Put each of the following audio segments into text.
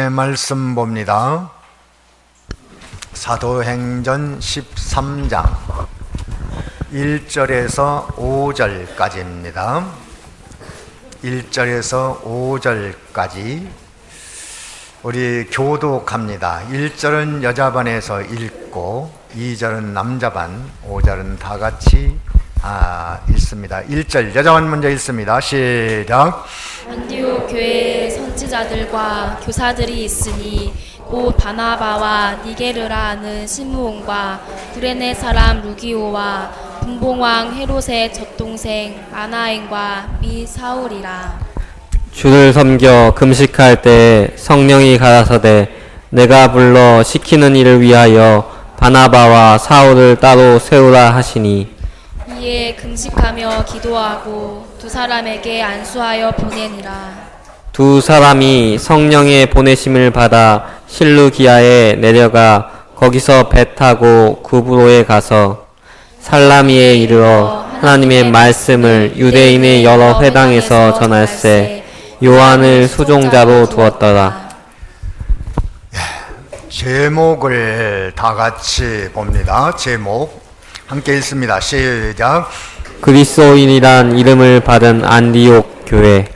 말씀 봅니다. 사도행전 13장 1절에서 5절까지입니다. 1절에서 5절까지 우리 교독합니다. 1절은 여자반에서 읽고 2절은 남자반, 5절은 다 같이 읽습니다. 1절 여자반 먼저 읽습니다. 시작. 안디옥 교회에 선지자들과 교사들이 있으니 곧 바나바와 니게르라 하는 시므온과 구레네 사람 루기오와 분봉왕 헤롯의 젖동생 마나엔과 미 사울이라. 주를 섬겨 금식할 때 성령이 가라사대 내가 불러 시키는 일을 위하여 바나바와 사울을 따로 세우라 하시니, 이에 금식하며 기도하고 두 사람에게 안수하여 보내니라. 두 사람이 성령의 보내심을 받아 실루기아에 내려가 거기서 배 타고 구브로에 가서 살라미에 이르러 하나님의 말씀을 유대인의 여러 회당에서 전할세 요한을 수종자로 두었더라. 제목을 다 같이 봅니다. 제목 함께 읽습니다. 시작. 그리스도인이란 이름을 받은 안디옥 교회.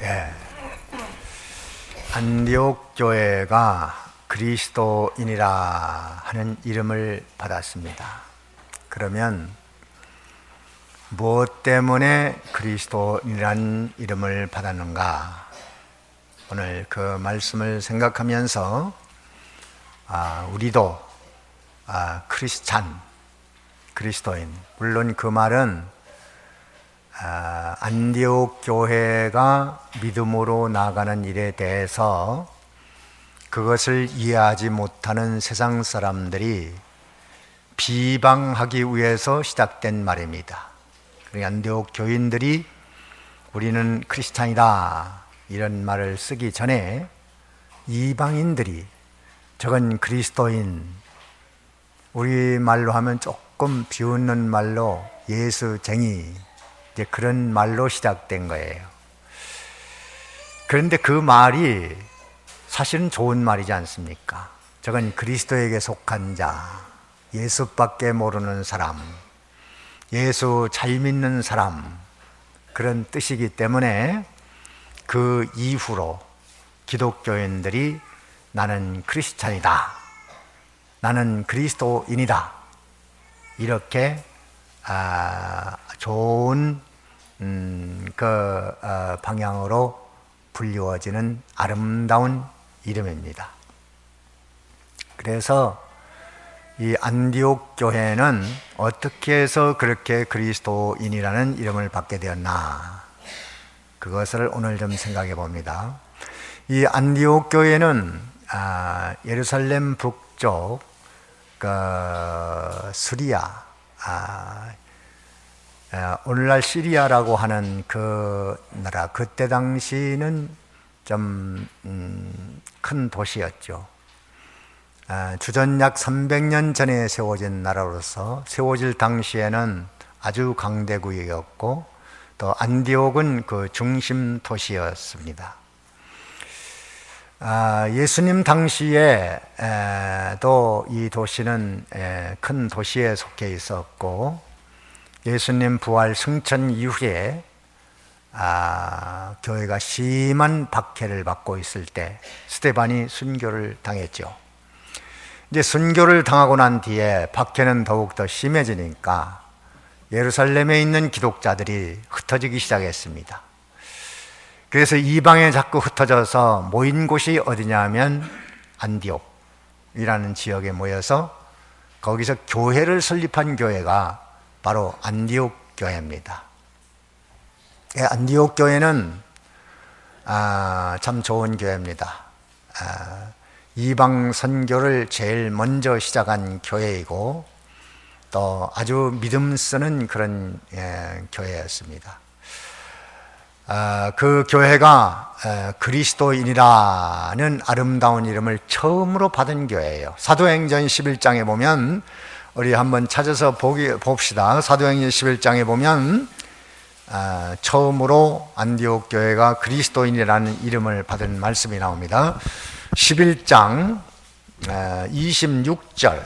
안디옥 교회가 그리스도인이라 하는 이름을 받았습니다. 그러면 무엇 때문에 그리스도인이라는 이름을 받았는가? 오늘 그 말씀을 생각하면서 우리도 그리스도인, 물론 그 말은 안디옥 교회가 믿음으로 나아가는 일에 대해서 그것을 이해하지 못하는 세상 사람들이 비방하기 위해서 시작된 말입니다. 안디옥 교인들이 우리는 크리스찬이다 이런 말을 쓰기 전에 이방인들이 저건 그리스도인, 우리말로 하면 조금 비웃는 말로 예수쟁이, 이제 그런 말로 시작된 거예요. 그런데 그 말이 사실은 좋은 말이지 않습니까? 저건 그리스도에게 속한 자, 예수밖에 모르는 사람, 예수 잘 믿는 사람, 그런 뜻이기 때문에 그 이후로 기독교인들이 나는 크리스찬이다, 나는 그리스도인이다, 이렇게 좋은 방향으로 불리워지는 아름다운 이름입니다. 그래서 이 안디옥 교회는 어떻게 해서 그렇게 그리스도인이라는 이름을 받게 되었나, 그것을 오늘 좀 생각해 봅니다. 이 안디옥 교회는 예루살렘 북쪽 시리아, 오늘날 시리아라고 하는 그 나라, 그때 당시는 좀 큰 도시였죠. 주전 약 300년 전에 세워진 나라로서 세워질 당시에는 아주 강대국이었고, 또 안디옥은 그 중심 도시였습니다. 예수님 당시에 또 이 도시는 큰 도시에 속해 있었고, 예수님 부활 승천 이후에 교회가 심한 박해를 받고 있을 때 스데반이 순교를 당했죠. 이제 순교를 당하고 난 뒤에 박해는 더욱더 심해지니까 예루살렘에 있는 기독자들이 흩어지기 시작했습니다. 그래서 이방에 자꾸 흩어져서 모인 곳이 어디냐면 안디옥이라는 지역에 모여서 거기서 교회를 설립한 교회가 바로 안디옥 교회입니다. 안디옥 교회는 참 좋은 교회입니다. 이방 선교를 제일 먼저 시작한 교회이고, 또 아주 믿음 쓰는 그런 교회였습니다. 그 교회가 그리스도인이라는 아름다운 이름을 처음으로 받은 교회예요. 사도행전 11장에 보면, 우리 한번 찾아서 봅시다. 사도행전 11장에 보면 처음으로 안디옥 교회가 그리스도인이라는 이름을 받은 말씀이 나옵니다. 11장 26절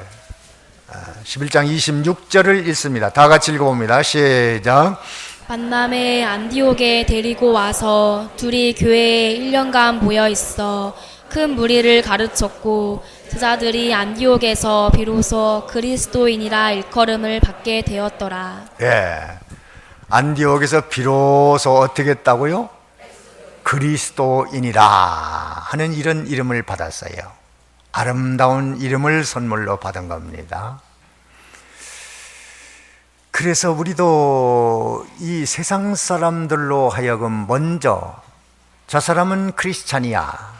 11장 26절을 읽습니다. 다 같이 읽어봅니다. 시작. 만남에 안디옥에 데리고 와서 둘이 교회에 1년간 모여 있어 큰 무리를 가르쳤고 제자들이 안디옥에서 비로소 그리스도인이라 일컬음을 받게 되었더라. 예, 안디옥에서 비로소 어떻게 했다고요? 그리스도인이라 하는 이런 이름을 받았어요. 아름다운 이름을 선물로 받은 겁니다. 그래서 우리도 이 세상 사람들로 하여금 먼저 저 사람은 크리스찬이야,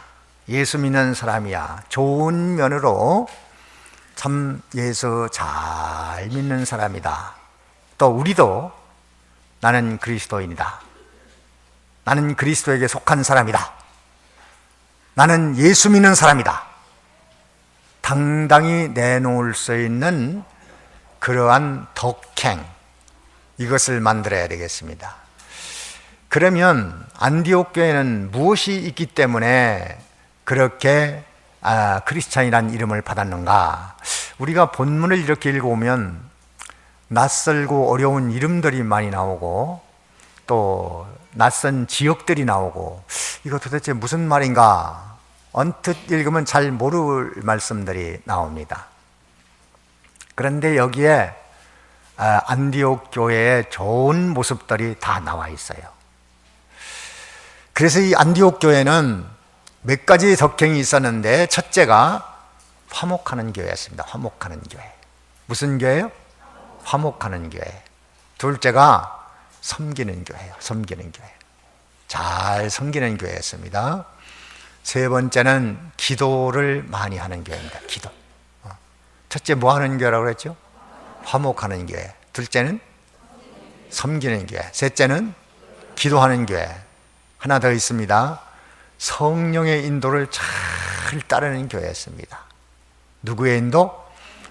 예수 믿는 사람이야, 좋은 면으로 참 예수 잘 믿는 사람이다, 또 우리도 나는 그리스도인이다, 나는 그리스도에게 속한 사람이다, 나는 예수 믿는 사람이다, 당당히 내놓을 수 있는 그러한 덕행, 이것을 만들어야 되겠습니다. 그러면 안디옥 교회는 무엇이 있기 때문에 그렇게 크리스찬이라는 이름을 받았는가? 우리가 본문을 이렇게 읽어보면 낯설고 어려운 이름들이 많이 나오고 또 낯선 지역들이 나오고 이거 도대체 무슨 말인가? 언뜻 읽으면 잘 모를 말씀들이 나옵니다. 그런데 여기에 안디옥 교회의 좋은 모습들이 다 나와 있어요. 그래서 이 안디옥 교회는 몇 가지 덕행이 있었는데 첫째가 화목하는 교회였습니다. 화목하는 교회. 무슨 교회요? 화목하는 교회. 둘째가 섬기는 교회예요. 섬기는 교회. 잘 섬기는 교회였습니다. 세 번째는 기도를 많이 하는 교회입니다. 기도. 첫째 뭐 하는 교회라고 그랬죠? 화목하는 교회. 둘째는 섬기는 교회. 셋째는 기도하는 교회. 하나 더 있습니다. 성령의 인도를 잘 따르는 교회였습니다. 누구의 인도?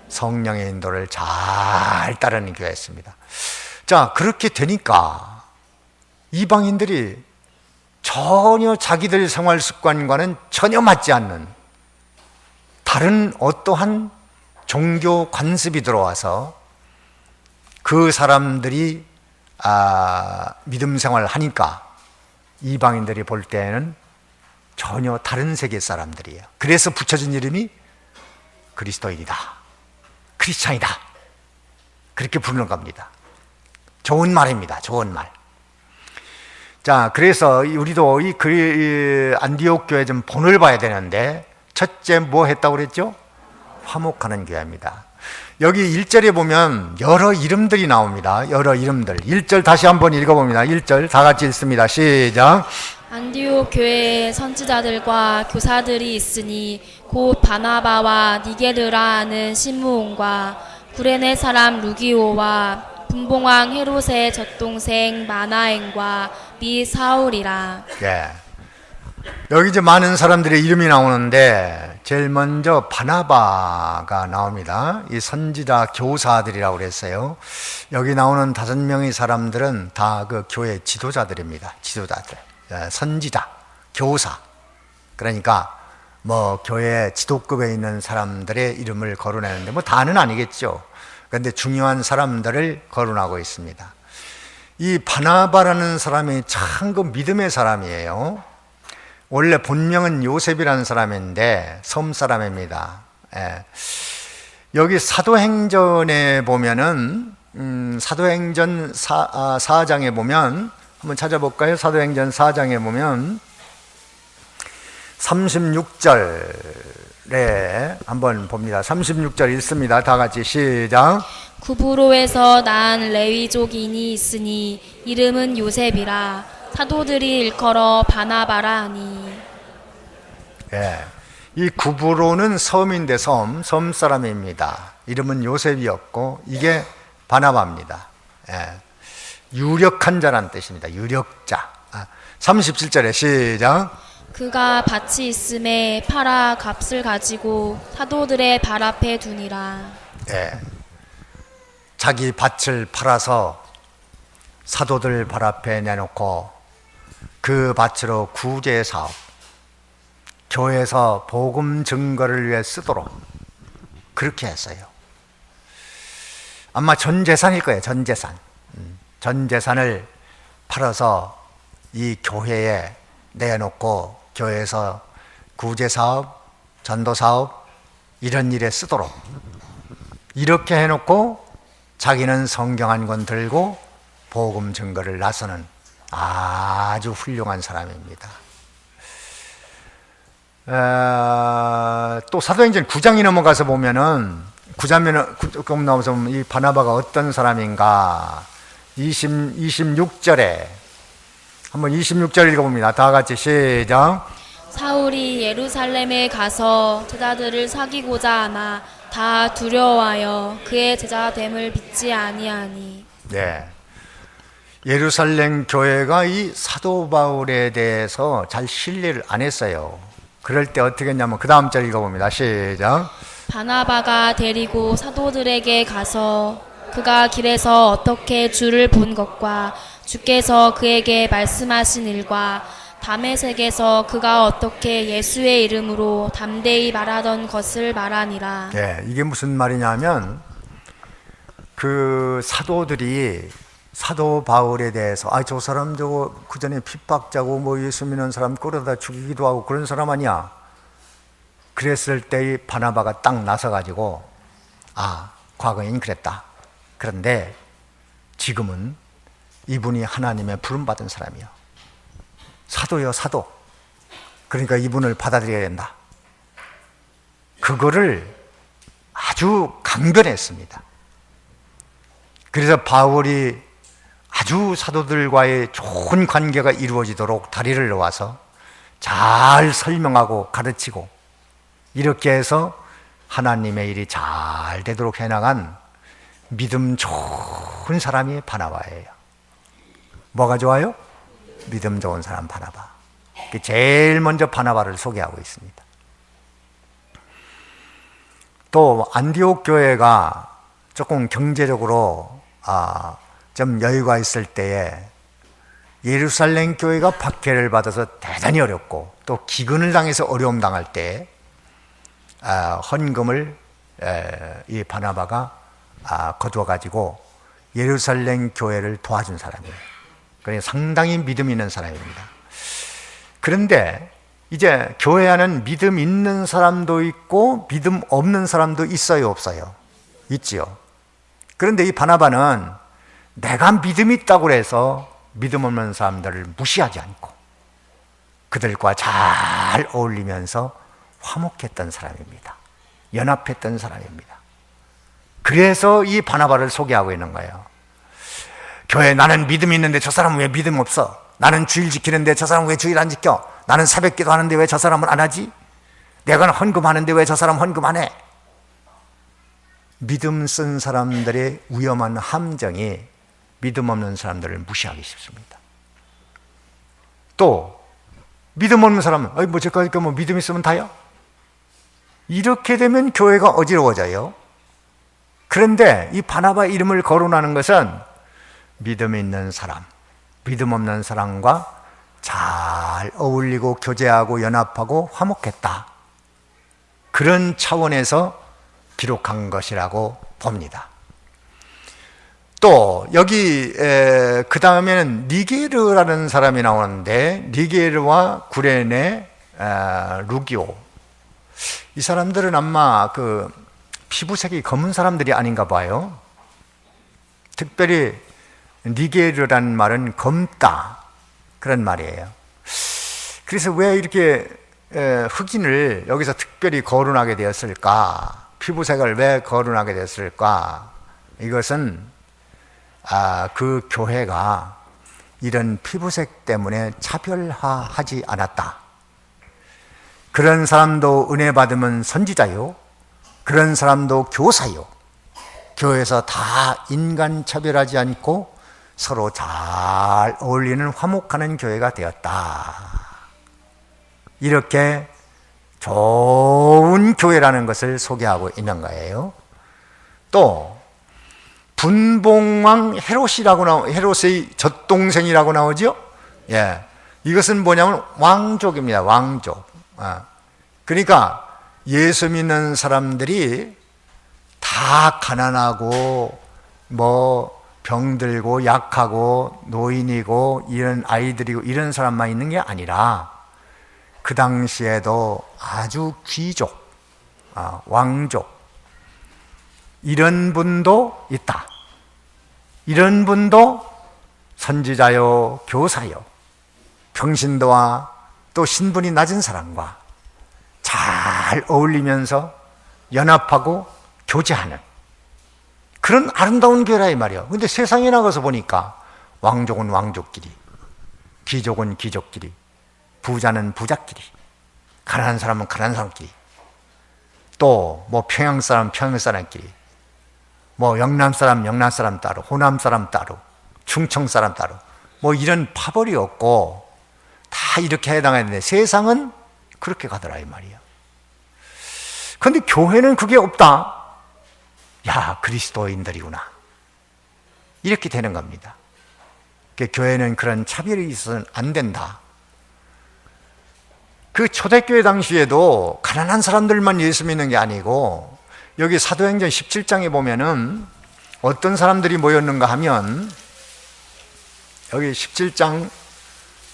성령의 인도를 잘 따르는 교회였습니다. 자, 그렇게 되니까 이방인들이 전혀 자기들 생활 습관과는 전혀 맞지 않는 다른 어떠한 종교 관습이 들어와서 그 사람들이 믿음 생활을 하니까 이방인들이 볼 때는 전혀 다른 세계 사람들이에요. 그래서 붙여진 이름이 그리스도인이다, 크리스찬이다, 그렇게 부르는 겁니다. 좋은 말입니다. 좋은 말. 자, 그래서 우리도 이 안디옥 교회 좀 본을 봐야 되는데 첫째 뭐 했다고 그랬죠? 화목하는 교회입니다. 여기 1절에 보면 여러 이름들이 나옵니다. 여러 이름들. 1절 다시 한번 읽어봅니다. 1절 다 같이 읽습니다. 시작. 안디옥 교회에 선지자들과 교사들이 있으니 곧 바나바와 니게르라 하는 시므온과 구레네 사람 루기오와 분봉왕 헤롯의 젖동생 마나엔과 미 사울이라. 예. 여기 이제 많은 사람들의 이름이 나오는데 제일 먼저 바나바가 나옵니다. 이 선지자 교사들이라고 그랬어요. 여기 나오는 5명의 사람들은 다 그 교회 지도자들입니다. 지도자들. 선지자, 교사. 그러니까 뭐 교회 지도급에 있는 사람들의 이름을 거론하는데 뭐 다는 아니겠죠. 그런데 중요한 사람들을 거론하고 있습니다. 이 바나바라는 사람이 참 그 믿음의 사람이에요. 원래 본명은 요셉이라는 사람인데 섬 사람입니다. 예. 여기 사도행전에 보면은 사도행전 4장에 보면 한번 찾아볼까요? 사도행전 4장에 보면 36절에 한번 봅니다. 36절 읽습니다. 다 같이 시작. 구브로에서 난 레위족인이 있으니 이름은 요셉이라 사도들이 일컬어 바나바라 하니. 예. 이 구브로는 섬인데 섬 사람입니다. 이름은 요셉이었고 이게 바나바입니다. 예. 유력한 자란 뜻입니다. 유력자. 37절에 시작. 그가 밭이 있음에 팔아 값을 가지고 사도들의 발 앞에 두니라. 예. 자기 밭을 팔아서 사도들 발 앞에 내놓고 그 밭으로 구제 사업, 교회에서 복음 증거를 위해 쓰도록 그렇게 했어요. 아마 전 재산일 거예요. 전 재산. 전 재산을 팔아서 이 교회에 내놓고 교회에서 구제사업, 전도사업 이런 일에 쓰도록 이렇게 해놓고 자기는 성경 한 권 들고 복음 증거를 나서는 아주 훌륭한 사람입니다. 또 사도행전 9장이 넘어가서 보면은 9장 나와서 보면 이 바나바가 어떤 사람인가 26절에 한번 26절 읽어봅니다. 다 같이 시작. 사울이 예루살렘에 가서 제자들을 사귀고자 하나 다 두려워하여 그의 제자됨을 믿지 아니하니. 네. 예루살렘 교회가 이 사도 바울에 대해서 잘 신뢰를 안 했어요. 그럴 때 어떻게 했냐면 그 다음 절 읽어봅니다. 시작. 바나바가 데리고 사도들에게 가서 그가 길에서 어떻게 주를 본 것과 주께서 그에게 말씀하신 일과 다메섹에서 그가 어떻게 예수의 이름으로 담대히 말하던 것을 말하니라. 네, 이게 무슨 말이냐면 그 사도들이 사도 바울에 대해서 저 사람 저거 그전에 핍박자고 뭐 예수 믿는 사람 끌어다 죽이기도 하고 그런 사람 아니야. 그랬을 때 바나바가 딱 나서가지고 과거엔 그랬다. 그런데 지금은 이분이 하나님의 부름받은 사람이요. 사도요, 사도. 그러니까 이분을 받아들여야 된다. 그거를 아주 강변했습니다. 그래서 바울이 아주 사도들과의 좋은 관계가 이루어지도록 다리를 놓아서 잘 설명하고 가르치고 이렇게 해서 하나님의 일이 잘 되도록 해나간 믿음 좋은 사람이 바나바예요. 뭐가 좋아요? 믿음 좋은 사람 바나바. 제일 먼저 바나바를 소개하고 있습니다. 또 안디옥 교회가 조금 경제적으로 좀 여유가 있을 때에 예루살렘 교회가 박해를 받아서 대단히 어렵고 또 기근을 당해서 어려움 당할 때 헌금을 이 바나바가 거두어 가지고 예루살렘 교회를 도와준 사람이에요. 그래서 상당히 믿음 있는 사람입니다. 그런데 이제 교회 안은 믿음 있는 사람도 있고 믿음 없는 사람도 있어요, 없어요? 있지요. 그런데 이 바나바는 내가 믿음이 있다고 해서 믿음 없는 사람들을 무시하지 않고 그들과 잘 어울리면서 화목했던 사람입니다. 연합했던 사람입니다. 그래서 이 바나바를 소개하고 있는 거예요. 교회 나는 믿음이 있는데 저 사람은 왜 믿음 없어? 나는 주일 지키는데 저 사람은 왜 주일 안 지켜? 나는 새벽기도 하는데 왜 저 사람은 안 하지? 내가 헌금하는데 왜 저 사람은 헌금 안 해? 믿음 쓴 사람들의 위험한 함정이 믿음 없는 사람들을 무시하기 쉽습니다. 또 믿음 없는 사람은 뭐 저까지 뭐 믿음 있으면 다요? 이렇게 되면 교회가 어지러워져요. 그런데 이 바나바 이름을 거론하는 것은 믿음 있는 사람, 믿음 없는 사람과 잘 어울리고 교제하고 연합하고 화목했다. 그런 차원에서 기록한 것이라고 봅니다. 또 여기 그 다음에는 니게르라는 사람이 나오는데 니게르와 구레네, 루기오 이 사람들은 아마 그 피부색이 검은 사람들이 아닌가 봐요. 특별히 니게르라는 말은 검다 그런 말이에요. 그래서 왜 이렇게 흑인을 여기서 특별히 거론하게 되었을까? 피부색을 왜 거론하게 되었을까? 이것은 그 교회가 이런 피부색 때문에 차별화하지 않았다. 그런 사람도 은혜 받으면 선지자요. 그런 사람도 교사요. 교회에서 다 인간 차별하지 않고 서로 잘 어울리는 화목하는 교회가 되었다. 이렇게 좋은 교회라는 것을 소개하고 있는 거예요. 또 분봉왕 헤롯의 젖동생이라고 나오죠. 예, 이것은 뭐냐면 왕족입니다. 왕족. 그러니까 예수 믿는 사람들이 다 가난하고 뭐 병들고 약하고 노인이고 이런 아이들이고 이런 사람만 있는 게 아니라 그 당시에도 아주 귀족, 왕족 이런 분도 있다. 이런 분도 선지자요, 교사요, 평신도와 또 신분이 낮은 사람과 잘 어울리면서 연합하고 교제하는 그런 아름다운 교회라 이 말이에요. 근데 세상에 나가서 보니까 왕족은 왕족끼리, 귀족은 귀족끼리, 부자는 부자끼리, 가난한 사람은 가난한 사람끼리, 또 뭐 평양 사람 평양 사람끼리, 뭐 영남 사람 영남 사람 따로, 호남 사람 따로, 충청 사람 따로, 뭐 이런 파벌이 없고 다 이렇게 해당하는데 세상은 그렇게 가더라 이 말이야. 그런데 교회는 그게 없다. 야, 그리스도인들이구나. 이렇게 되는 겁니다. 교회는 그런 차별이 있어서는 안 된다. 그 초대교회 당시에도 가난한 사람들만 예수 믿는 게 아니고 여기 사도행전 17장에 보면은 어떤 사람들이 모였는가 하면 여기 17장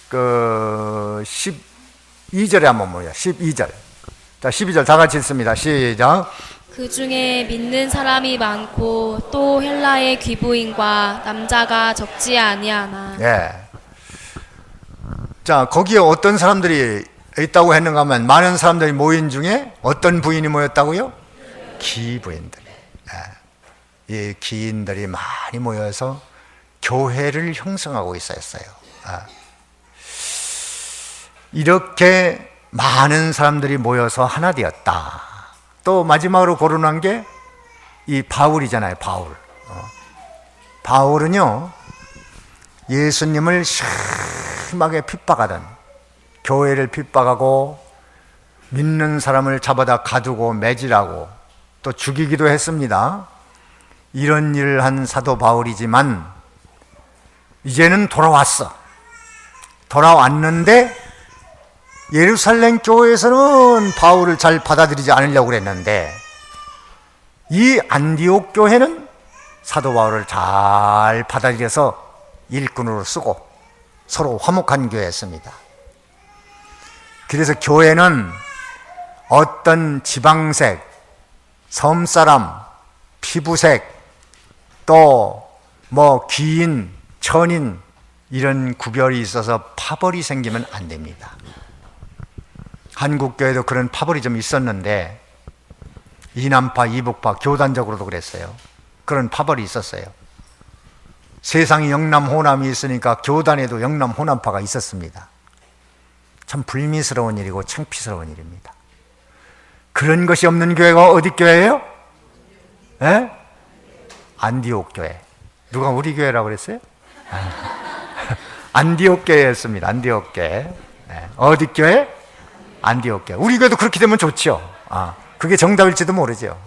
그 12절에 한번 모여. 12절. 자, 12절 다 같이 읽습니다. 시작. 그 중에 믿는 사람이 많고 또 헬라의 귀부인과 남자가 적지 아니하나. 예. 자, 거기에 어떤 사람들이 있다고 했는가 하면 많은 사람들이 모인 중에 어떤 부인이 모였다고요? 귀부인들. 예. 이 귀인들이 많이 모여서 교회를 형성하고 있었어요. 이렇게 많은 사람들이 모여서 하나 되었다. 또 마지막으로 거론한 게 이 바울이잖아요. 바울. 바울은요 예수님을 심하게 핍박하던, 교회를 핍박하고 믿는 사람을 잡아다 가두고 매질하고 또 죽이기도 했습니다. 이런 일을 한 사도 바울이지만 이제는 돌아왔어. 돌아왔는데 예루살렘 교회에서는 바울을 잘 받아들이지 않으려고 그랬는데 이 안디옥 교회는 사도 바울을 잘 받아들여서 일꾼으로 쓰고 서로 화목한 교회였습니다. 그래서 교회는 어떤 지방색, 섬사람, 피부색, 또 뭐 귀인, 천인 이런 구별이 있어서 파벌이 생기면 안 됩니다. 한국 교회도 그런 파벌이 좀 있었는데 이남파, 이북파, 교단적으로도 그랬어요. 그런 파벌이 있었어요. 세상에 영남, 호남이 있으니까 교단에도 영남, 호남파가 있었습니다. 참 불미스러운 일이고 창피스러운 일입니다. 그런 것이 없는 교회가 어디 교회예요? 예? 안디옥 교회. 누가 우리 교회라고 그랬어요? 안디옥 교회였습니다. 안디옥 교회. 어디 교회? 안디옥 교회. 우리 교회도 그렇게 되면 좋죠. 그게 정답일지도 모르죠.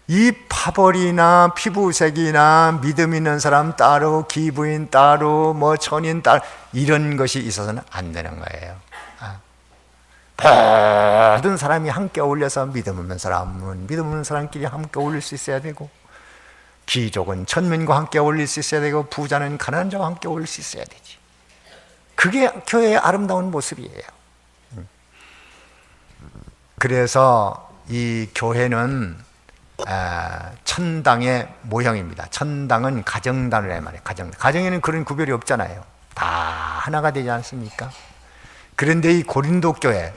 이 파벌이나 피부색이나 믿음 있는 사람 따로, 기부인 따로, 뭐 천인 따로 이런 것이 있어서는 안 되는 거예요. 모든 사람이 함께 어울려서 믿음 없는 사람은 믿음 없는 사람끼리 함께 어울릴 수 있어야 되고, 귀족은 천민과 함께 어울릴 수 있어야 되고, 부자는 가난한 자와 함께 어울릴 수 있어야 되지. 그게 교회의 아름다운 모습이에요. 그래서 이 교회는 천당의 모형입니다. 천당은 가정단이란 말이에요. 가정에는 그런 구별이 없잖아요. 다 하나가 되지 않습니까? 그런데 이 고린도 교회,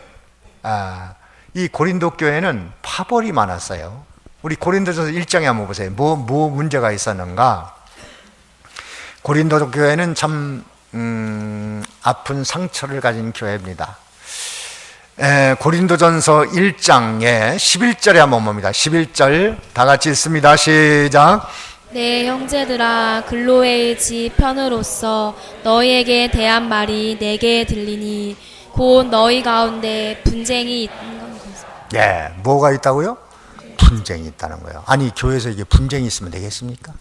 이 고린도 교회는 파벌이 많았어요. 우리 고린도전서 1장에 한번 보세요. 뭐 문제가 있었는가? 고린도 교회는 참 아픈 상처를 가진 교회입니다. 고린도전서 1장에 11절에 한번 봅니다. 11절 다 같이 읽습니다. 시작. 내 형제들아, 글로에의 집 편으로서 너희에게 대한 말이 내게 들리니 곧 너희 가운데 분쟁이 있는 것이다. 뭐가 있다고요? 분쟁이 있다는 거예요. 아니, 교회에서 이게 분쟁이 있으면 되겠습니까?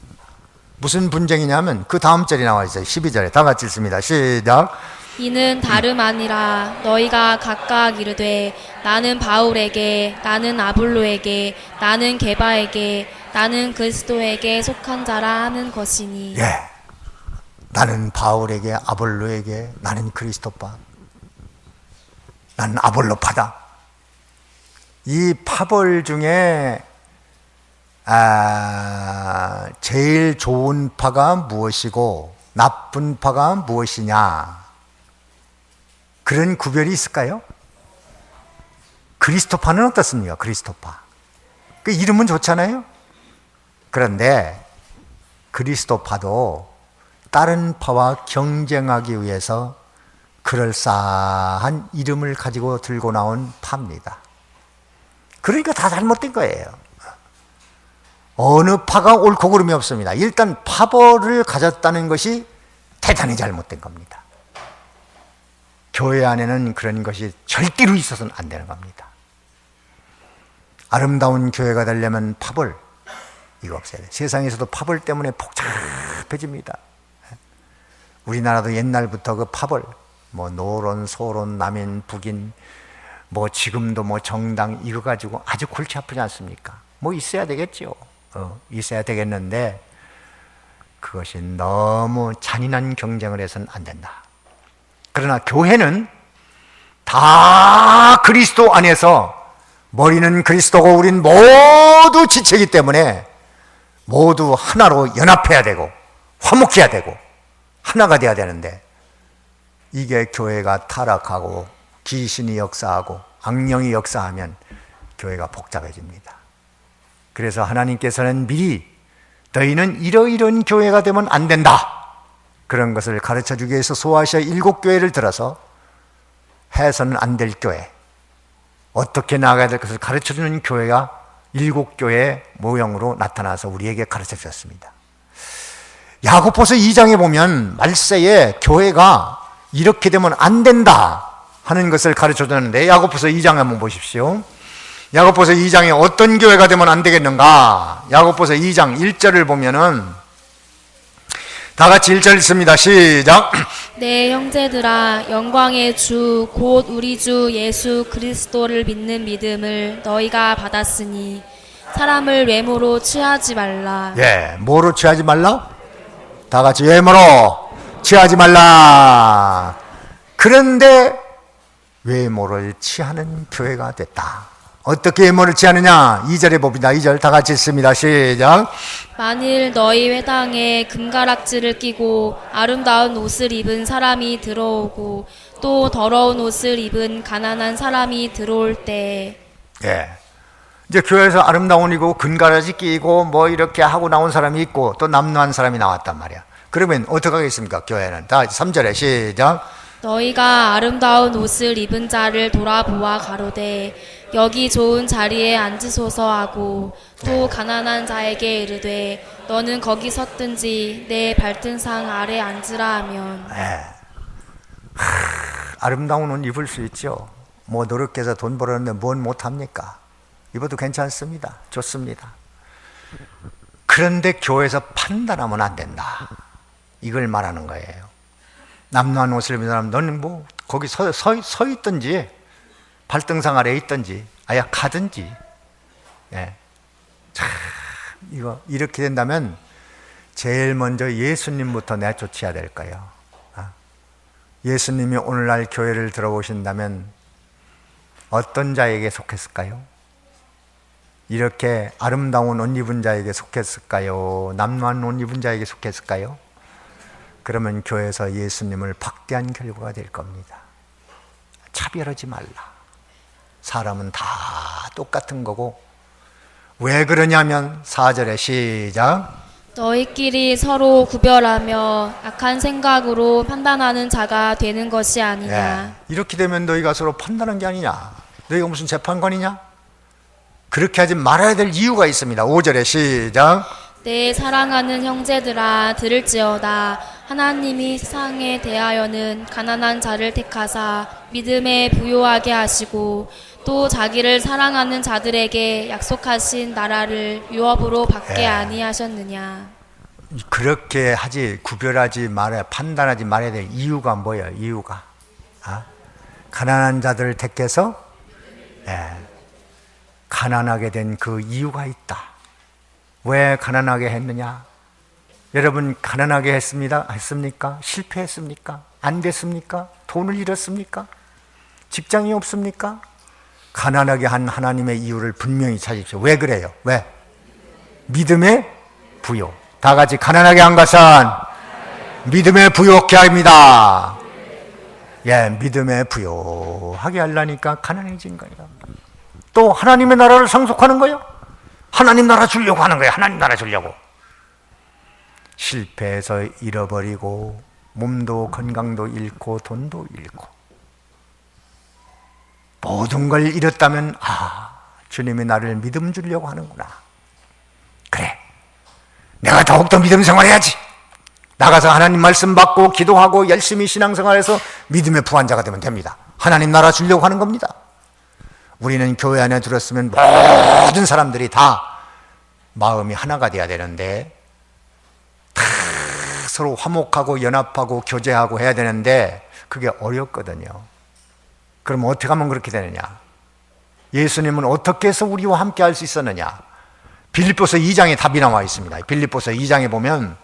무슨 분쟁이냐면 그 다음 절이 나와 있어요. 12절에 다 같이 읽습니다. 시작. 이는 다름 아니라 너희가 각각 이르되 나는 바울에게 나는 아볼로에게 나는 게바에게 나는 그리스도에게 속한 자라 하는 것이니. 예. 나는 바울에게 아볼로에게 나는 그리스도파, 나는 아볼로파다. 이 파벌 중에 제일 좋은 파가 무엇이고 나쁜 파가 무엇이냐, 그런 구별이 있을까요? 그리스도파는 어떻습니까? 그리스도파 그 이름은 좋잖아요. 그런데 그리스도파도 다른 파와 경쟁하기 위해서 그럴싸한 이름을 가지고 들고 나온 파입니다. 그러니까 다 잘못된 거예요. 어느 파가 옳고 그름이 없습니다. 일단 파벌을 가졌다는 것이 대단히 잘못된 겁니다. 교회 안에는 그런 것이 절대로 있어서는 안 되는 겁니다. 아름다운 교회가 되려면 파벌 이거 없어야 돼요. 세상에서도 파벌 때문에 복잡해집니다. 우리나라도 옛날부터 그 파벌, 뭐 노론, 소론, 남인, 북인, 뭐 지금도 뭐 정당 이거 가지고 아주 골치 아프지 않습니까? 뭐 있어야 되겠죠. 있어야 되겠는데 그것이 너무 잔인한 경쟁을 해서는 안 된다. 그러나 교회는 다 그리스도 안에서 머리는 그리스도고 우린 모두 지체이기 때문에 모두 하나로 연합해야 되고 화목해야 되고 하나가 돼야 되는데 이게 교회가 타락하고 귀신이 역사하고 악령이 역사하면 교회가 복잡해집니다. 그래서 하나님께서는 미리 너희는 이러이러한 교회가 되면 안 된다, 그런 것을 가르쳐주기 위해서 소아시아 7교회를 들어서 해서는 안 될 교회, 어떻게 나아가야 될 것을 가르쳐주는 교회가 7교회 모형으로 나타나서 우리에게 가르쳐 주셨습니다. 야고보서 2장에 보면 말세에 교회가 이렇게 되면 안 된다 하는 것을 가르쳐 주는데, 야고보서 2장 한번 보십시오. 야고보서 2장에 어떤 교회가 되면 안 되겠는가? 야고보서 2장 1절을 보면은 다 같이 1절 읽습니다. 시작. 내 형제들아, 영광의 주 곧 우리 주 예수 그리스도를 믿는 믿음을 너희가 받았으니 사람을 외모로 취하지 말라. 예, 뭐로 취하지 말라? 다 같이 외모로 취하지 말라. 그런데 외모를 취하는 교회가 됐다. 어떻게 외모를 취하느냐? 2절에 봅니다. 2절 다 같이 읽습니다. 시작. 만일 너희 회당에 금가락지를 끼고 아름다운 옷을 입은 사람이 들어오고 또 더러운 옷을 입은 가난한 사람이 들어올 때, 예, 이제 교회에서 아름다운 옷 입고 금가락지 끼고 뭐 이렇게 하고 나온 사람이 있고 또 남루한 사람이 나왔단 말이야. 그러면 어떻게 하겠습니까? 교회는 다 3절에 시작. 너희가 아름다운 옷을 입은 자를 돌아보아 가로되 여기 좋은 자리에 앉으소서 하고 또 가난한 자에게 이르되 너는 거기 섰든지 내 발등상 아래 앉으라 하면. 아름다운 옷 입을 수 있죠. 뭐 노력해서 돈 벌었는데 뭔 못합니까? 입어도 괜찮습니다. 좋습니다. 그런데 교회에서 판단하면 안 된다, 이걸 말하는 거예요. 남루한 옷을 입은 사람, 너는 뭐 거기 서 있든지 발등상 아래에 있든지 아야 가든지. 예. 참 이거 이렇게 된다면 제일 먼저 예수님부터 내쫓아야 될 거예요. 예수님이 오늘날 교회를 들어오신다면 어떤 자에게 속했을까요? 이렇게 아름다운 옷 입은 자에게 속했을까요? 남루한 옷 입은 자에게 속했을까요? 그러면 교회에서 예수님을 박대한 결과가 될 겁니다. 차별하지 말라. 사람은 다 똑같은 거고, 왜 그러냐면 4절에 시작. 너희끼리 서로 구별하며 악한 생각으로 판단하는 자가 되는 것이 아니냐. 이렇게 되면 너희가 서로 판단한 게 아니냐? 너희가 무슨 재판관이냐? 그렇게 하지 말아야 될 이유가 있습니다. 5절에 시작. 내 사랑하는 형제들아, 들을지어다. 하나님이 세상에 대하여는 가난한 자를 택하사 믿음에 부요하게 하시고 또 자기를 사랑하는 자들에게 약속하신 나라를 유업으로 받게 아니하셨느냐. 그렇게 구별하지 말아야, 판단하지 말아야 될 이유가 뭐예요? 이유가 가난한 자들을 택해서 가난하게 된 그 이유가 있다. 왜 가난하게 했느냐? 여러분 가난하게 했습니까? 실패했습니까? 안 됐습니까? 돈을 잃었습니까? 직장이 없습니까? 가난하게 한 하나님의 이유를 분명히 찾으십시오. 왜 그래요? 왜? 믿음의 부요. 다 같이 가난하게 한 것은 믿음의 부요케 합니다. 믿음의 부요하게 하려니까 가난해진 거예요. 또 하나님의 나라를 상속하는 거예요. 하나님 나라 주려고 하는 거예요. 하나님 나라 주려고. 실패해서 잃어버리고 몸도 건강도 잃고 돈도 잃고 모든 걸 잃었다면 주님이 나를 믿음 주려고 하는구나. 그래, 내가 더욱더 믿음 생활해야지. 나가서 하나님 말씀 받고 기도하고 열심히 신앙생활해서 믿음의 부한자가 되면 됩니다. 하나님 나라 주려고 하는 겁니다. 우리는 교회 안에 들었으면 모든 사람들이 다 마음이 하나가 돼야 되는데, 다 서로 화목하고 연합하고 교제하고 해야 되는데 그게 어렵거든요. 그럼 어떻게 하면 그렇게 되느냐? 예수님은 어떻게 해서 우리와 함께 할 수 있었느냐? 빌립보서 2장에 답이 나와 있습니다. 빌립보서 2장에 보면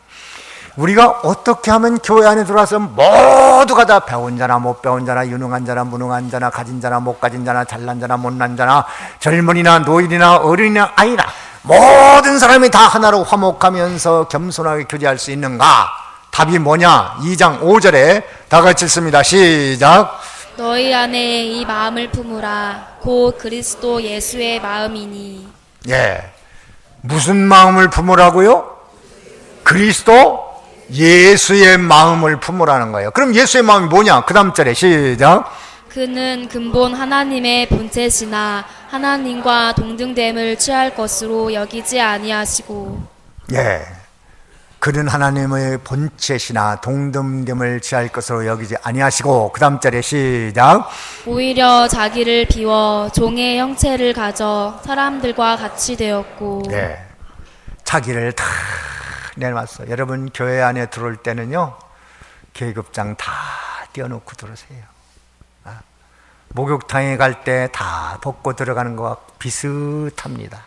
우리가 어떻게 하면 교회 안에 들어와서 모두가 다 배운 자나 못 배운 자나 유능한 자나 무능한 자나 가진 자나 못 가진 자나 잘난 자나 못난 자나 젊은이나 노인이나 어린이나 아이나 모든 사람이 다 하나로 화목하면서 겸손하게 교제할 수 있는가? 답이 뭐냐? 2장 5절에 다 같이 읽습니다. 시작. 너희 안에 이 마음을 품으라. 곧 그리스도 예수의 마음이니. 무슨 마음을 품으라고요? 그리스도 예수의 마음을 품으라는 거예요. 그럼 예수의 마음이 뭐냐? 그 다음 절에 시작. 그는 근본 하나님의 본체시나 하나님과 동등됨을 취할 것으로 여기지 아니하시고. 그는 하나님의 본체시나 동등됨을 취할 것으로 여기지 아니하시고. 그 다음 절에 시작. 오히려 자기를 비워 종의 형체를 가져 사람들과 같이 되었고. 자기를 다 내놨어. 여러분 교회 안에 들어올 때는요, 계급장 다 띄워놓고 들어오세요. 목욕탕에 갈 때 다 벗고 들어가는 것과 비슷합니다.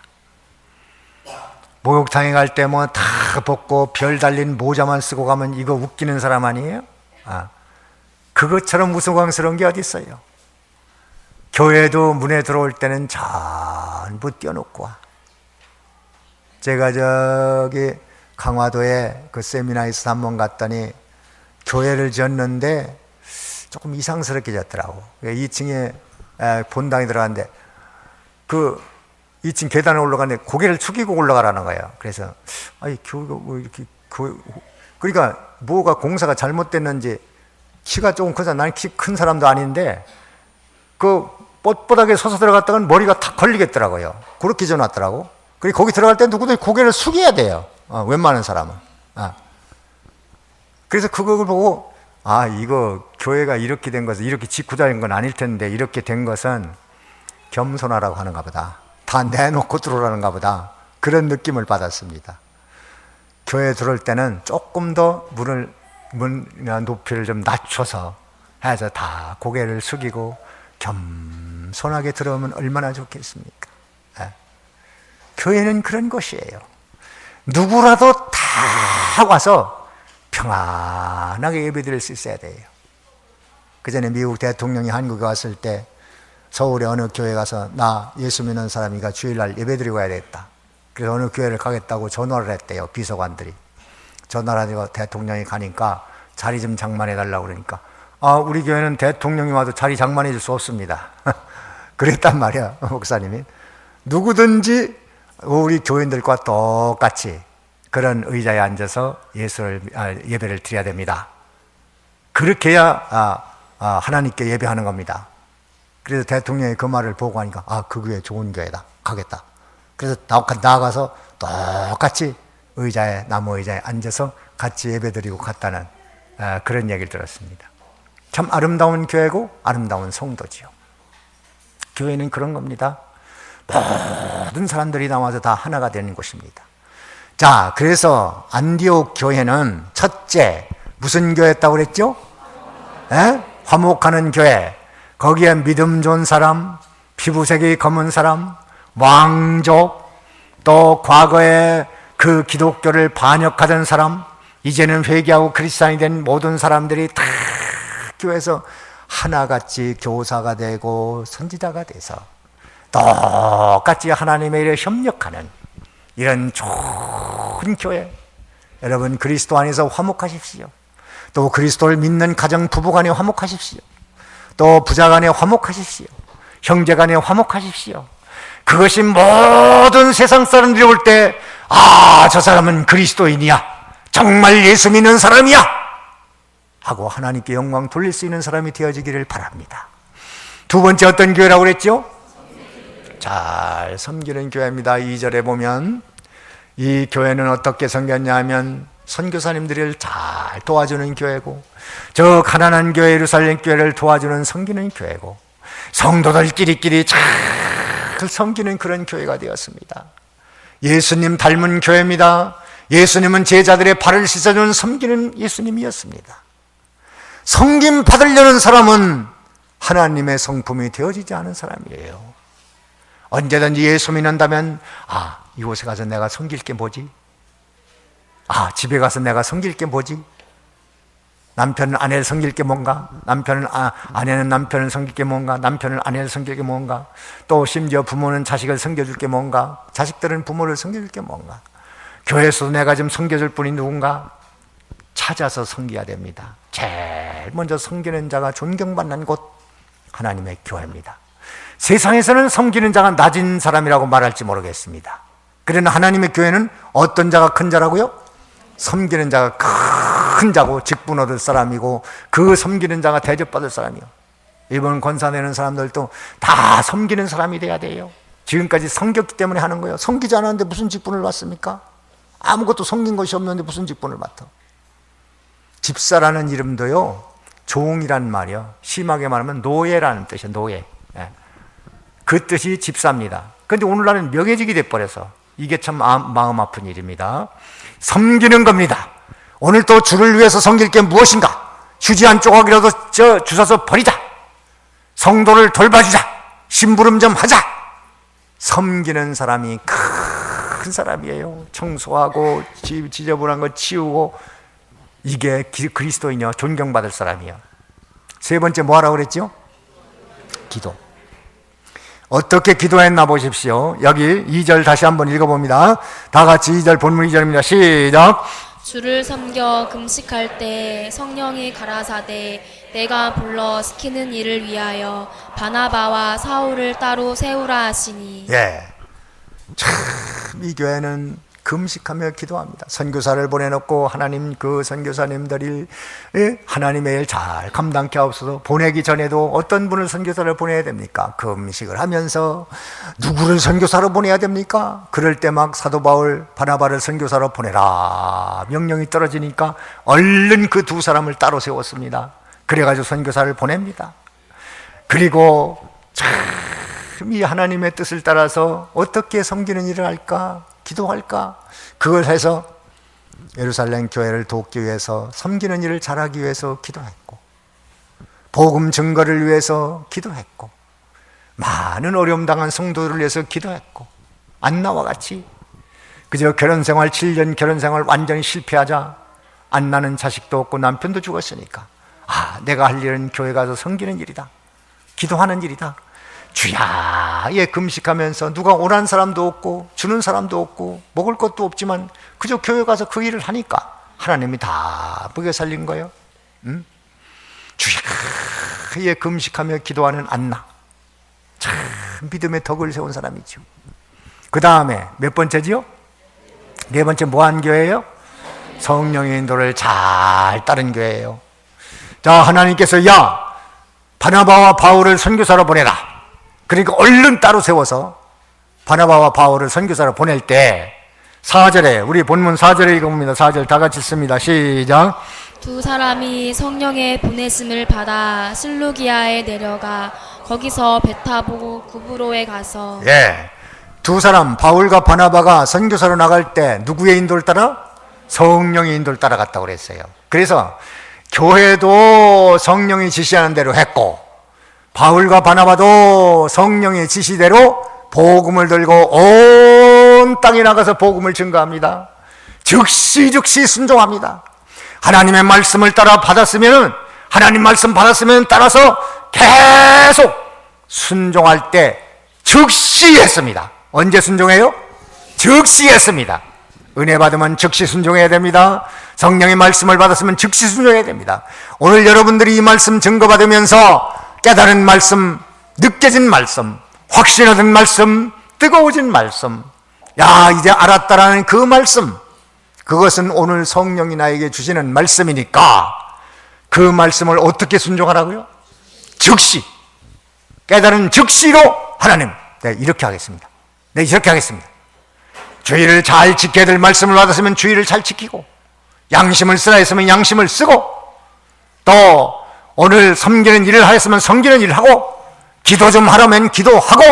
목욕탕에 갈 때 뭐 다 벗고 별 달린 모자만 쓰고 가면 이거 웃기는 사람 아니에요? 그것처럼 우스꽝스러운 게 어디 있어요? 교회도 문에 들어올 때는 전부 띄워놓고 와. 제가 저기 강화도에 그 세미나에서 한번 갔더니 교회를 지었는데 조금 이상스럽게 지었더라고. 2층에 본당에 들어갔는데 그 2층 계단에 올라가는데 고개를 숙이고 올라가라는 거예요. 그래서 교회가 뭐 이렇게 그러니까 뭐가 공사가 잘못됐는지 키가 조금 커서 난 키 큰 사람도 아닌데 그 뻣뻣하게 서서 들어갔다가는 머리가 탁 걸리겠더라고요. 그렇게 지어놨더라고. 그리고 거기 들어갈 때 누구든 고개를 숙여야 돼요. 웬만한 사람은. 그래서 그걸 보고 이거 교회가 이렇게 된 것은 이렇게 짓궂은 건 아닐 텐데 이렇게 된 것은 겸손하라고 하는가 보다. 다 내놓고 들어오라는가 보다. 그런 느낌을 받았습니다. 교회 들어올 때는 조금 더 문 높이를 좀 낮춰서 해서 다 고개를 숙이고 겸손하게 들어오면 얼마나 좋겠습니까? 교회는 그런 곳이에요. 누구라도 다 와서 평안하게 예배드릴 수 있어야 돼요. 그 전에 미국 대통령이 한국에 왔을 때 서울에 어느 교회 가서 나 예수 믿는 사람이가 주일날 예배드리고 가야 되겠다. 그래서 어느 교회를 가겠다고 전화를 했대요. 비서관들이. 전화를 하니까 대통령이 가니까 자리 좀 장만해달라고 그러니까 우리 교회는 대통령이 와도 자리 장만해 줄 수 없습니다. 그랬단 말이야, 목사님이. 누구든지 우리 교인들과 똑같이 그런 의자에 앉아서 예배를 드려야 됩니다. 그렇게 해야 하나님께 예배하는 겁니다. 그래서 대통령이 그 말을 보고 하니까 그 교회 좋은 교회다. 가겠다. 그래서 나가서 똑같이 나무 의자에 앉아서 같이 예배드리고 갔다는 그런 얘기를 들었습니다. 참 아름다운 교회고 아름다운 성도지요. 교회는 그런 겁니다. 모든 사람들이 나와서 다 하나가 되는 곳입니다. 자, 그래서 안디옥 교회는 첫째 무슨 교회였다고 그랬죠? 화목하는 교회. 거기에 믿음 좋은 사람, 피부색이 검은 사람, 왕족, 또 과거에 그 기독교를 반역하던 사람, 이제는 회개하고 크리스찬이 된 모든 사람들이 다 교회에서 하나같이 교사가 되고 선지자가 돼서 똑같이 하나님의 일에 협력하는 이런 좋은 교회. 여러분, 그리스도 안에서 화목하십시오. 또 그리스도를 믿는 가정 부부간에 화목하십시오. 또 부자간에 화목하십시오. 형제간에 화목하십시오. 그것이 모든 세상 사람들이 볼 때, 아, 저 사람은 그리스도인이야, 정말 예수 믿는 사람이야 하고 하나님께 영광 돌릴 수 있는 사람이 되어지기를 바랍니다. 두 번째 어떤 교회라고 그랬죠? 잘 섬기는 교회입니다. 2절에 보면 이 교회는 어떻게 섬겼냐 하면 선교사님들을 잘 도와주는 교회고, 저 가난한 교회 예루살렘 교회를 도와주는 섬기는 교회고, 성도들끼리끼리 잘 섬기는 그런 교회가 되었습니다. 예수님 닮은 교회입니다. 예수님은 제자들의 발을 씻어주는 섬기는 예수님이었습니다. 섬김 받으려는 사람은 하나님의 성품이 되어지지 않은 사람이에요. 언제든지 예수 믿는다면, 아, 이곳에 가서 내가 섬길 게 뭐지? 아, 집에 가서 내가 섬길 게 뭐지? 남편은 아내를 섬길 게 뭔가? 아내는 남편을 섬길 게 뭔가? 남편은 아내를 섬길 게 뭔가? 또 심지어 부모는 자식을 섬겨줄 게 뭔가? 자식들은 부모를 섬겨줄 게 뭔가? 교회에서도 내가 좀 섬겨줄 분이 누군가? 찾아서 섬겨야 됩니다. 제일 먼저 섬기는 자가 존경받는 곳, 하나님의 교회입니다. 세상에서는 섬기는 자가 낮은 사람이라고 말할지 모르겠습니다. 그러나 하나님의 교회는 어떤 자가 큰 자라고요? 섬기는 자가 큰 자고 직분 얻을 사람이고, 그 섬기는 자가 대접받을 사람이요. 이번 권사 내는 사람들도 다 섬기는 사람이 돼야 돼요. 지금까지 섬겼기 때문에 하는 거예요. 섬기지 않았는데 무슨 직분을 받습니까? 아무것도 섬긴 것이 없는데 무슨 직분을 맡아? 집사라는 이름도요, 종이란 말이요, 심하게 말하면 노예라는 뜻이에요. 노예. 그 뜻이 집사입니다. 그런데 오늘날은 명예직이 돼버려서 이게 참 마음 아픈 일입니다. 섬기는 겁니다. 오늘 또 주를 위해서 섬길 게 무엇인가? 휴지 한 조각이라도 주워서 버리자. 성도를 돌봐주자. 심부름 좀 하자. 섬기는 사람이 큰 사람이에요. 청소하고 지저분한 거 치우고, 이게 그리스도인이요, 존경받을 사람이요. 세 번째 뭐 하라고 그랬죠? 기도. 어떻게 기도했나 보십시오. 여기 2절 다시 한번 읽어봅니다. 다 같이 2절, 본문 2절입니다. 시작. 주를 섬겨 금식할 때 성령이 가라사대 내가 불러 시키는 일을 위하여 바나바와 사울을 따로 세우라 하시니. 예, 참 이 교회는 금식하며 기도합니다. 선교사를 보내놓고 하나님, 그 선교사님들이 하나님의 일 잘 감당케 하옵소서. 보내기 전에도 어떤 분을 선교사를 보내야 됩니까? 금식을 하면서. 누구를 선교사로 보내야 됩니까? 그럴 때 막 사도 바울, 바나바를 선교사로 보내라 명령이 떨어지니까 얼른 그 두 사람을 따로 세웠습니다. 그래가지고 선교사를 보냅니다. 그리고 참 이 하나님의 뜻을 따라서 어떻게 섬기는 일을 할까? 기도할까? 그걸 해서 예루살렘 교회를 돕기 위해서, 섬기는 일을 잘하기 위해서 기도했고, 복음 증거를 위해서 기도했고, 많은 어려움 당한 성도들을 위해서 기도했고, 안나와 같이 그저 결혼생활 7년 결혼생활 완전히 실패하자, 안나는 자식도 없고 남편도 죽었으니까, 아, 내가 할 일은 교회 가서 섬기는 일이다, 기도하는 일이다. 주야, 예, 금식하면서 누가 오란 사람도 없고 주는 사람도 없고 먹을 것도 없지만 그저 교회 가서 그 일을 하니까 하나님이 다 먹여 살린 거예요. 응? 주야, 예, 금식하며 기도하는 안나, 참 믿음의 덕을 세운 사람이죠. 그 다음에 몇 번째지요? 네 번째 뭐한 교회예요? 성령의 인도를 잘 따른 교회예요. 자, 하나님께서 야, 바나바와 바울을 선교사로 보내라. 그러니까 얼른 따로 세워서 바나바와 바울을 선교사로 보낼 때 4절에, 우리 본문 4절에 읽어봅니다. 4절 다 같이 읽습니다. 시작. 두 사람이 성령의 보내심을 받아 실루기아에 내려가 거기서 배 타고 구브로에 가서. 예, 두 사람 바울과 바나바가 선교사로 나갈 때 누구의 인도를 따라? 성령의 인도를 따라갔다고 그랬어요. 그래서 교회도 성령이 지시하는 대로 했고 바울과 바나바도 성령의 지시대로 복음을 들고 온 땅에 나가서 복음을 증거합니다. 즉시 순종합니다. 하나님의 말씀을 따라 받았으면 하나님 말씀 받았으면 따라서 계속 순종할 때 즉시 했습니다. 언제 순종해요? 즉시 했습니다. 은혜 받으면 즉시 순종해야 됩니다. 성령의 말씀을 받았으면 즉시 순종해야 됩니다. 오늘 여러분들이 이 말씀 증거받으면서 깨달은 말씀, 느껴진 말씀, 확신하던 말씀, 뜨거워진 말씀, 야 이제 알았다라는 그 말씀, 그것은 오늘 성령이 나에게 주시는 말씀이니까 그 말씀을 어떻게 순종하라고요? 즉시, 깨달은 즉시로 하나님, 네, 이렇게 하겠습니다. 네, 이렇게 하겠습니다. 주의를 잘 지켜야 될 말씀을 받았으면 주의를 잘 지키고, 양심을 쓰라 했으면 양심을 쓰고, 또 오늘 섬기는 일을 하였으면 섬기는 일을 하고, 기도 좀 하라면 기도하고,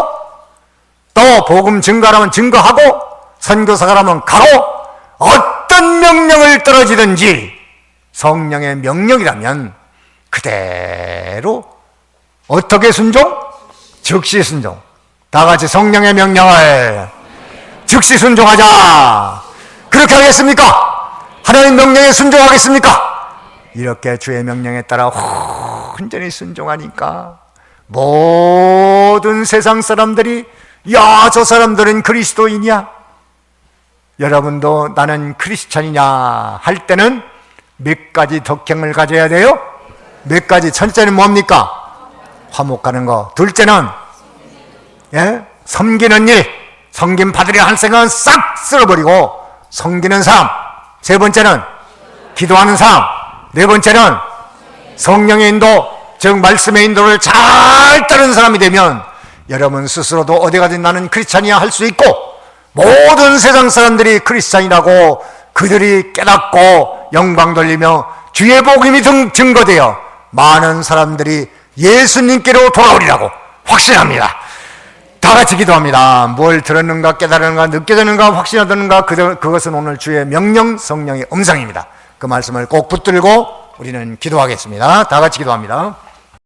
또 복음 증거하라면 증거하고, 선교사 가라면 가고, 어떤 명령을 떨어지든지 성령의 명령이라면 그대로 어떻게 순종? 즉시 순종. 다 같이 성령의 명령을 즉시 순종하자. 그렇게 하겠습니까? 하나님 명령에 순종하겠습니까? 이렇게 주의 명령에 따라 온전히 순종하니까 모든 세상 사람들이 야, 저 사람들은 그리스도인이야, 여러분도 나는 크리스찬이냐 할 때는 몇 가지 덕행을 가져야 돼요? 몇 가지. 첫째는 뭡니까? 화목하는 거. 둘째는 섬기는 일, 섬김 받으려 할 생각은 싹 쓸어버리고 섬기는 삶. 세 번째는 기도하는 삶. 네 번째는 성령의 인도, 즉 말씀의 인도를 잘 따르는 사람이 되면 여러분 스스로도 어디 가든 나는 크리스찬이야 할 수 있고, 모든 세상 사람들이 크리스찬이라고 그들이 깨닫고 영광 돌리며 주의 복음이 증거되어 많은 사람들이 예수님께로 돌아오리라고 확신합니다. 다 같이 기도합니다. 뭘 들었는가, 깨달았는가, 느껴졌는가, 확신하는가, 그것은 오늘 주의 명령, 성령의 음성입니다. 그 말씀을 꼭 붙들고 우리는 기도하겠습니다. 다 같이 기도합니다.